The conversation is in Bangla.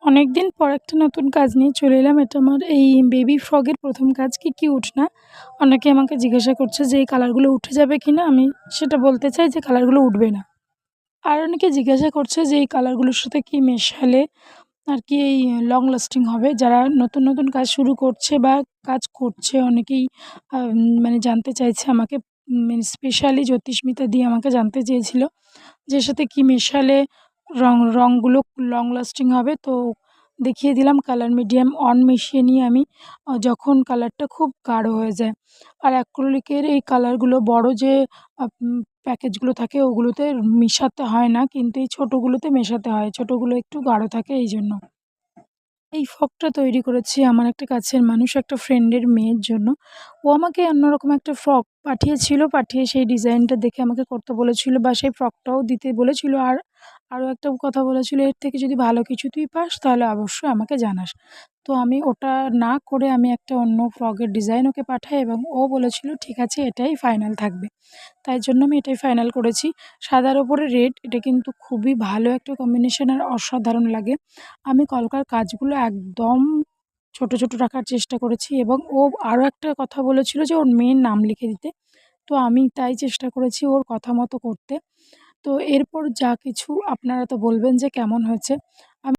অনেকদিন পর একটা নতুন কাজ নিয়ে চলে এলাম। এটা আমার এই বেবি ফ্রগের ১ম কাজ। কি উঠনা? অনেকে আমাকে জিজ্ঞাসা করছে যে, "এই কালারগুলো উঠে যাবে কিনা?" আমি সেটা বলতে চাই যে, কালারগুলো উঠবে না। আর অনেকে জিজ্ঞাসা করছে যে, এই কালারগুলোর সাথে কি মেশালে আরকি এই লং লাস্টিং হবে? যারা নতুন কাজ শুরু করছে বা কাজ করছে অনেকেই মানে জানতে চাইছে আমাকে স্পেশালি জ্যোতিষ্মিতা দি আমাকে জানতে চেয়েছিল যে, এর সাথে কি মেশালে রংগুলো লং লাস্টিং হবে। তো দেখিয়ে দিলাম কালার মিডিয়াম অন মিশিয়ে নিয়ে আমি যখন কালারটা খুব গাঢ় হয়ে যায়। আর অ্যাক্রিলিকের এই কালারগুলো বড় যে প্যাকেজগুলো থাকে ওগুলোতে মিশাতে হয় না, কিন্তু এই ছোটোগুলোতে মেশাতে হয়। ছোটোগুলো একটু গাঢ় থাকে এইজন্য। এই ফ্রকটা তৈরি করেছি আমার একটা কাছের মানুষ, একটা ফ্রেন্ডের মেয়ের জন্য। ও আমাকে অন্যরকম একটা ফ্রক পাঠিয়েছিল। পাঠিয়ে সেই ডিজাইনটা দেখে আমাকে করতে বলেছিল বা সেই ফ্রকটাও দিতে বলেছিল। আর আরও একটা কথা বলেছিল, "এর থেকে যদি ভালো কিছু তুই পাস তাহলে অবশ্যই আমাকে জানাস।" তো আমি ওটা না করে আমি একটা অন্য ফ্রকের ডিজাইন ওকে পাঠাই এবং ও বলেছিল, "ঠিক আছে এটাই ফাইনাল থাকবে।" তাই জন্য আমি এটাই ফাইনাল করেছি। সাদার ওপরে রেড, এটা কিন্তু খুবই ভালো একটা কম্বিনেশন আর অসাধারণ লাগে। আমি কলকার কাজগুলো একদম ছোট রাখার চেষ্টা করেছি এবং ও আরও একটা কথা বলেছিল যে ওর মেয়ের নাম লিখে দিতে। তো আমি তাই চেষ্টা করেছি ওর কথা মতো করতে। তো এরপর যা কিছু আপনারা তো বলবেন যে কেমন হয়েছে।